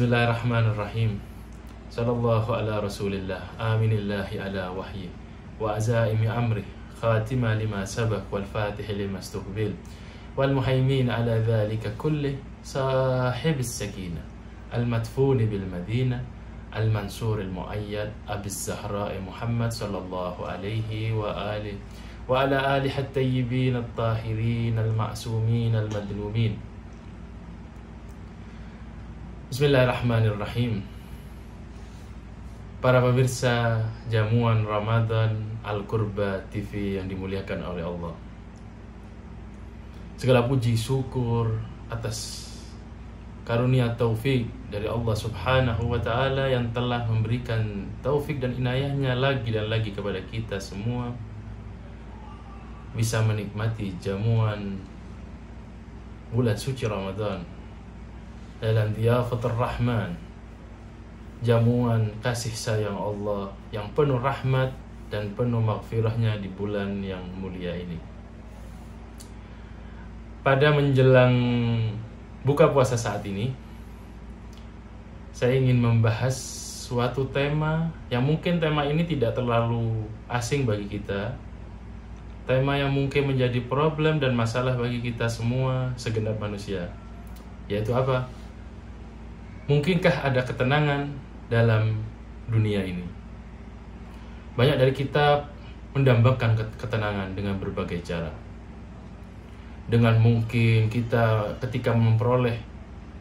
Bismillahirrahmanirrahim. Sallallahu ala rasulillah. Aminillahi ala wahyi. Wa azaimi amri. Khatima lima sabak wal fatih lima stuqbil. Wal muhaimin ala dhalika kullih. Sahibis sakinah. Al-madfuni bil madinah. Al-mansur al-mu'ayyad. Abis Zahra'i Muhammad sallallahu alaihi wa alihi. Wa ala alihi at-tayyibin at-tahirin al-ma'sumin al-madlumin. Bismillahirrahmanirrahim. Para pemirsa jamuan Ramadan Al-Qurba TV yang dimuliakan oleh Allah, segala puji syukur atas karunia taufik dari Allah subhanahu wa ta'ala yang telah memberikan taufik dan inayahnya lagi dan lagi kepada kita semua bisa menikmati jamuan bulan suci Ramadan dalam diyafatul rahman, jamuan kasih sayang Allah yang penuh rahmat dan penuh maghfirahnya di bulan yang mulia ini. Pada menjelang buka puasa saat ini, saya ingin membahas suatu tema yang mungkin tema ini tidak terlalu asing bagi kita, tema yang mungkin menjadi problem dan masalah bagi kita semua segenap manusia, yaitu apa? Mungkinkah ada ketenangan dalam dunia ini? Banyak dari kita mendambakan ketenangan dengan berbagai cara. Dengan mungkin kita ketika memperoleh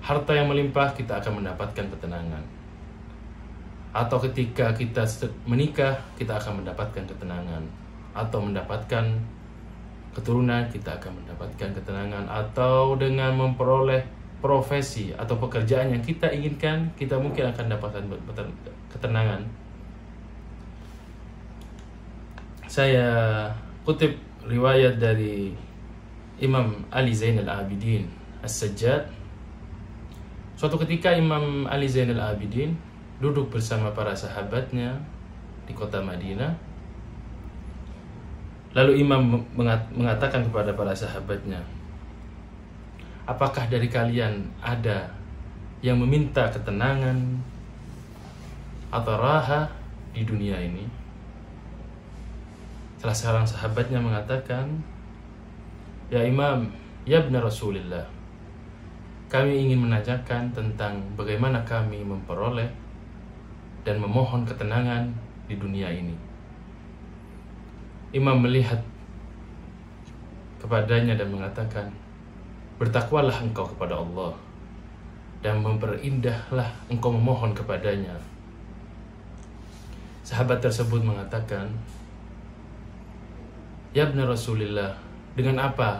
harta yang melimpah, kita akan mendapatkan ketenangan. Atau ketika kita menikah, kita akan mendapatkan ketenangan. Atau mendapatkan keturunan, kita akan mendapatkan ketenangan. Atau dengan memperoleh profesi atau pekerjaan yang kita inginkan, kita mungkin akan dapatkan ketenangan. Saya kutip riwayat dari Imam Ali Zainal Abidin As-Sajjad. Suatu ketika Imam Ali Zainal Abidin duduk bersama para sahabatnya di kota Madinah. Lalu Imam mengatakan kepada para sahabatnya, apakah dari kalian ada yang meminta ketenangan atau raha di dunia ini? Salah seorang sahabatnya mengatakan, ya Imam, ya benar Rasulullah, kami ingin menanyakan tentang bagaimana kami memperoleh dan memohon ketenangan di dunia ini. Imam melihat kepadanya dan mengatakan, bertakwalah engkau kepada Allah dan memperindahlah engkau memohon kepadanya. Sahabat tersebut mengatakan, ya benar Rasulullah, dengan apa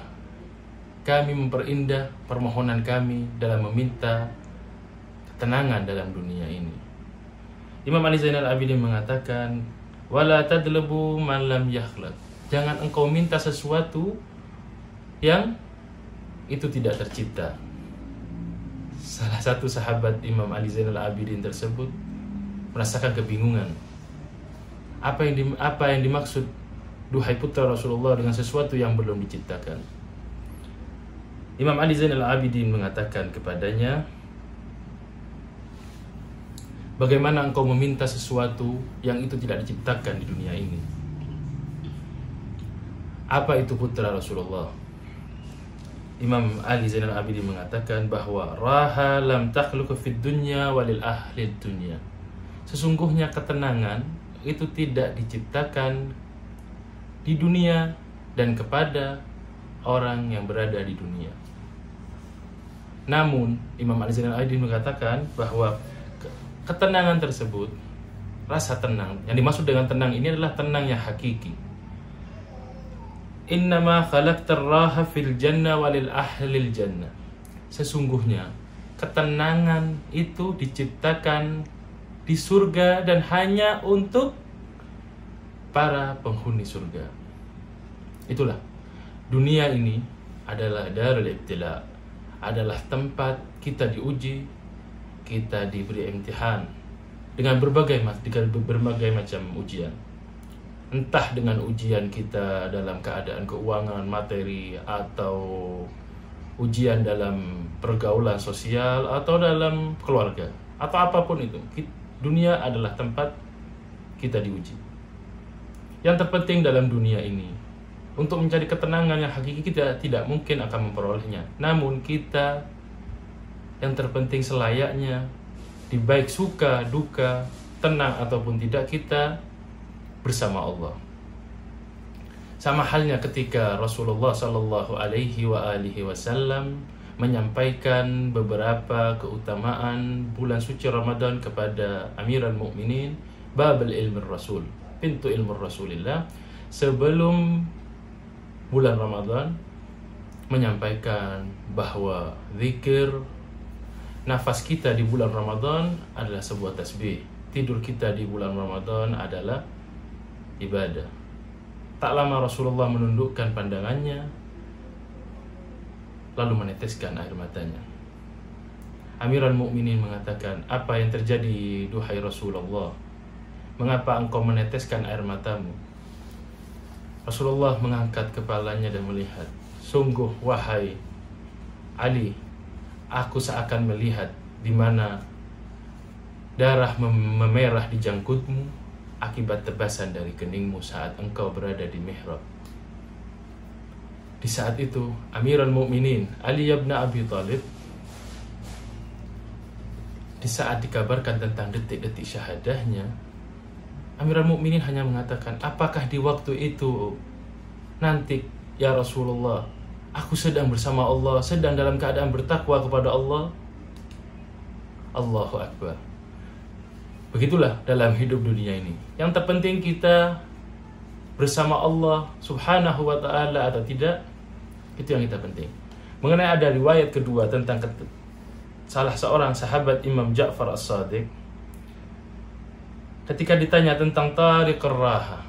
kami memperindah permohonan kami dalam meminta ketenangan dalam dunia ini? Imam Ali Zainal Abidin mengatakan, wala tadlebu man lam yakhlaq, jangan engkau minta sesuatu yang itu tidak tercipta. Salah satu sahabat Imam Ali Zainal Abidin tersebut merasakan kebingungan. Apa yang dimaksud duhai putra Rasulullah dengan sesuatu yang belum diciptakan? Imam Ali Zainal Abidin mengatakan kepadanya, bagaimana engkau meminta sesuatu yang itu tidak diciptakan di dunia ini? Apa itu putra Rasulullah? Imam Ali Zainal Abidin mengatakan bahwa raha lam takhluqu fid dunya walil ahli dunya. Sesungguhnya ketenangan itu tidak diciptakan di dunia dan kepada orang yang berada di dunia. Namun Imam Ali Zainal Abidin mengatakan bahwa ketenangan tersebut, rasa tenang, yang dimaksud dengan tenang ini adalah tenang yang hakiki. Innama khalaqtar raha fil jannah walil ahlil jannah. Sesungguhnya ketenangan itu diciptakan di surga dan hanya untuk para penghuni surga. Itulah, dunia ini adalah darul ibtila, adalah tempat kita diuji, kita diberi imtihan dengan berbagai macam ujian. Entah dengan ujian kita dalam keadaan keuangan, materi, atau ujian dalam pergaulan sosial, atau dalam keluarga. atau apapun itu. Dunia adalah tempat kita diuji. Yang terpenting dalam dunia ini, untuk mencari ketenangan yang hakiki, kita tidak mungkin akan memperolehnya. Namun kita yang terpenting selayaknya, di baik suka, duka, tenang ataupun tidak, kita bersama Allah. Sama halnya ketika Rasulullah Shallallahu Alaihi Wasallam menyampaikan beberapa keutamaan bulan suci Ramadan kepada Amirul Mukminin, Babul Ilmi Rasul, pintu ilmu Rasulillah, sebelum bulan Ramadan, menyampaikan bahwa zikir, nafas kita di bulan Ramadan adalah sebuah tasbih. Tidur kita di bulan Ramadan adalah ibadah. Tak lama Rasulullah menundukkan pandangannya, lalu meneteskan air matanya. Amirul Mukminin mengatakan, "Apa yang terjadi, duhai Rasulullah? Mengapa engkau meneteskan air matamu?" Rasulullah mengangkat kepalanya dan melihat, "Sungguh wahai Ali, aku seakan melihat di mana darah memerah di jangkutmu akibat tebasan dari keningmu saat engkau berada di mihrab." Di saat itu, Amirul Mukminin Ali bin Abi Thalib, di saat dikabarkan tentang detik-detik syahadahnya, Amirul Mukminin hanya mengatakan, "Apakah di waktu itu nanti, ya Rasulullah, aku sedang bersama Allah, sedang dalam keadaan bertakwa kepada Allah?" Allahu Akbar. Begitulah dalam hidup dunia ini. Yang terpenting kita bersama Allah Subhanahu wa ta'ala atau tidak, itu yang kita penting. Mengenai ada riwayat kedua tentang salah seorang sahabat Imam Ja'far As-Shadiq, ketika ditanya tentang tariqur raha,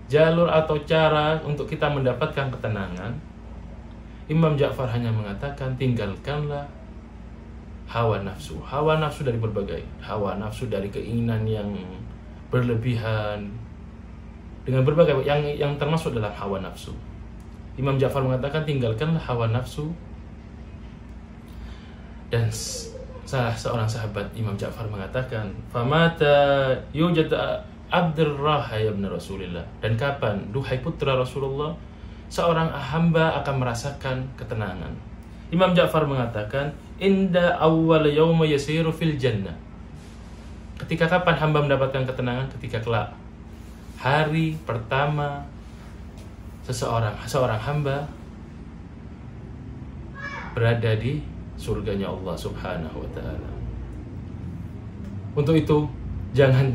jalur atau cara untuk kita mendapatkan ketenangan, Imam Ja'far hanya mengatakan, tinggalkanlah hawa nafsu. Hawa nafsu dari berbagai, hawa nafsu dari keinginan yang berlebihan, dengan berbagai yang termasuk dalam hawa nafsu. Imam Ja'far mengatakan, tinggalkanlah hawa nafsu. Dan salah seorang sahabat Imam Ja'far mengatakan, famata yujad abdur raha ya ibn Rasulillah. Dan kapan, duhai putra Rasulullah, seorang hamba akan merasakan ketenangan? Imam Ja'far mengatakan, inda awwal yawma yasiru fil jannah. Ketika kapan hamba mendapatkan ketenangan? Ketika kelak hari pertama seorang hamba berada di surganya Allah Subhanahu wa ta'ala. Untuk itu, jangan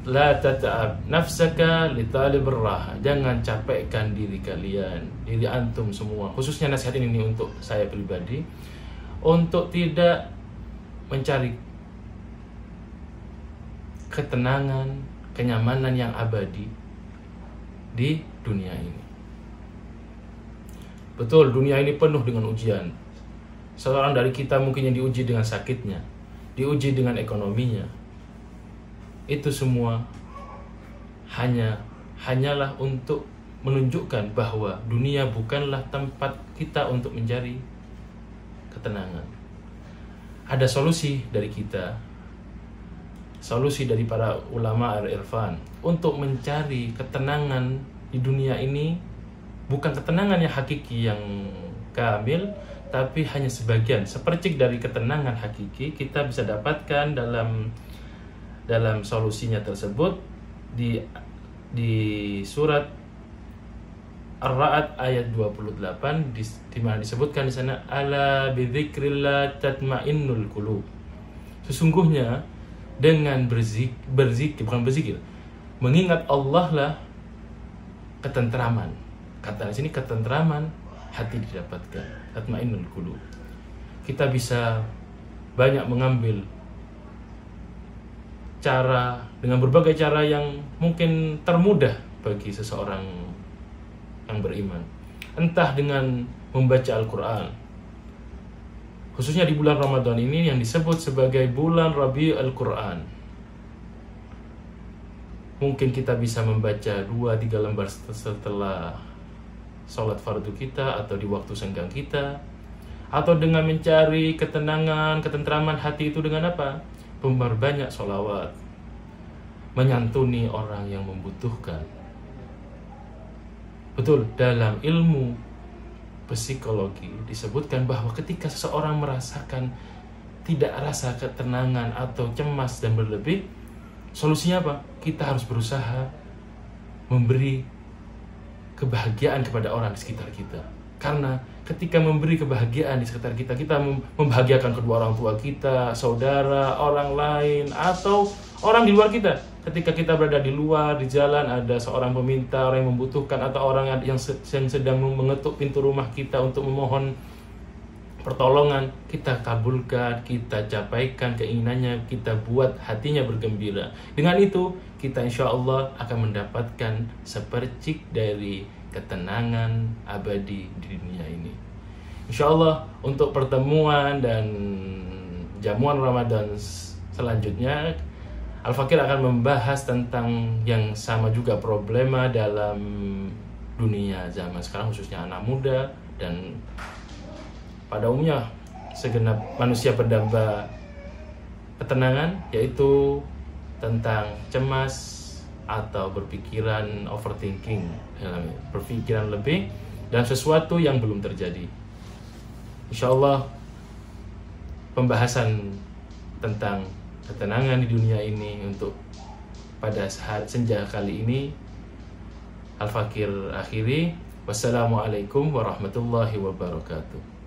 la tata'ab nafsaka li talibir raha. Jangan capekkan diri kalian, diri antum semua. Khususnya nasihat ini untuk saya pribadi, untuk tidak mencari ketenangan, kenyamanan yang abadi di dunia ini. Betul, dunia ini penuh dengan ujian. Seorang dari kita mungkin yang diuji dengan sakitnya, diuji dengan ekonominya. Itu semua hanyalah untuk menunjukkan bahwa dunia bukanlah tempat kita untuk mencari ketenangan. Ada solusi dari kita, solusi dari para ulama al-irfan untuk mencari ketenangan di dunia ini. Bukan ketenangan yang hakiki yang kamil, tapi hanya sebagian, sepercik dari ketenangan hakiki kita bisa dapatkan dalam solusinya tersebut di surat Ar-Ra'd ayat 28, di mana disebutkan di sana, ala bidzikrillah tatmainnul qulub. Sesungguhnya dengan berzikir, bukan berzikir, mengingat Allah lah ketentraman. Kata di sini ketentraman hati didapatkan, tatmainnul qulub. Kita bisa banyak mengambil cara, dengan berbagai cara yang mungkin termudah bagi seseorang yang beriman. Entah dengan membaca Al-Quran, khususnya di bulan Ramadan ini yang disebut sebagai bulan Rabiul Quran. Mungkin kita bisa membaca 2-3 lembar setelah sholat fardu kita, atau di waktu senggang kita, atau dengan mencari ketenangan, ketentraman hati itu dengan apa? memperbanyak sholawat, menyantuni orang yang membutuhkan. Betul, dalam ilmu psikologi disebutkan bahwa ketika seseorang merasakan tidak rasa ketenangan atau cemas dan berlebih, solusinya apa? Kita harus berusaha memberi kebahagiaan kepada orang di sekitar kita. Karena ketika memberi kebahagiaan di sekitar kita, kita membahagiakan kedua orang tua kita, saudara, orang lain, atau orang di luar kita. Ketika kita berada di luar, di jalan, ada seorang peminta, orang yang membutuhkan, atau orang yang sedang mengetuk pintu rumah kita untuk memohon pertolongan, kita kabulkan, kita capaikan keinginannya, kita buat hatinya bergembira. Dengan itu, kita insya Allah akan mendapatkan sepercik dari ketenangan abadi di dunia ini. Insya Allah untuk pertemuan dan jamuan Ramadan selanjutnya, Al-Fakir akan membahas tentang yang sama juga problema dalam dunia zaman sekarang, khususnya anak muda dan pada umumnya segenap manusia pendamba ketenangan, yaitu tentang cemas atau berpikiran overthinking, berpikiran lebih dan sesuatu yang belum terjadi. Insya Allah pembahasan tentang ketenangan di dunia ini untuk pada saat senja kali ini Al-Fakir akhiri. Wassalamualaikum warahmatullahi wabarakatuh.